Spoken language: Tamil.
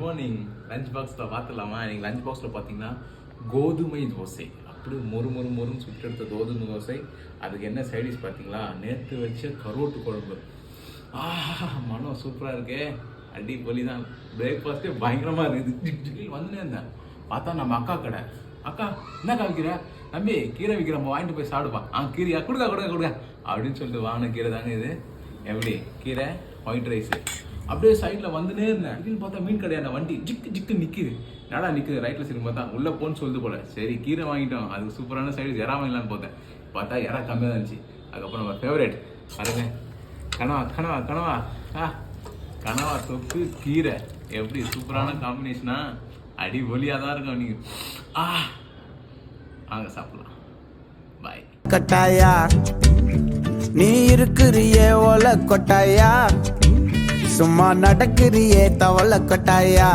மார்னிங். லஞ்ச் பாக்ஸில் பார்த்துலாமா? இன்னைக்கு லஞ்ச் பாக்ஸில் பார்த்தீங்கன்னா கோதுமை தோசை. அப்படி மொறுன்னு சுட்டு எடுத்த கோதுமை தோசை. அதுக்கு என்ன சைடிஷ் பார்த்தீங்களா? நேற்று வச்ச கரோட்டு குழம்பு. மனம் சூப்பராக இருக்கே, அடிப்பொலி தான். பிரேக்ஃபாஸ்ட்டே பயங்கரமாக இருக்குது. வந்துனே இருந்தேன், பார்த்தா நம்ம அக்கா கடை. அக்கா என்னக்கா விற்கிற? தம்பி கீரை விற்கிறோம், வாங்கிட்டு போய் சாப்பிடுப்பா. கீரையா? கொடுங்க அப்படின்னு சொல்லிட்டு வாங்கின கீரை தாங்க இது. எப்படி கீரை, ஒயிட் ரைஸு. அப்படியே சைடில் வந்துனே இருந்தேன். இதுன்னு பார்த்தா மீன் கடையான வண்டி ஜிக்கு நிற்கிது. என்னடா நிற்குது? ரைட்டில் சரி பார்த்தா உள்ளே போன்னு சொல்லுது போல. சரி கீரை வாங்கிட்டோம், அதுக்கு சூப்பரான சைடு எறா வாங்கலான்னு பார்த்தேன். பார்த்தா எறா கம்மியாக தான் இருந்துச்சு. அதுக்கப்புறம் நம்ம ஃபேவரேட் பாருங்க, கனவா தொக்கு கீரை. எப்படி சூப்பரான காம்பினேஷனா? அடி ஒலியாக தான் இருக்கும். நீங்கள் வாங்க சாப்பிடலாம். பாய். கட்டாயா நீ இருக்கிறியே ஓல கொட்டாயா, சும்மா நடக்கிறியே தவள கொட்டாயா.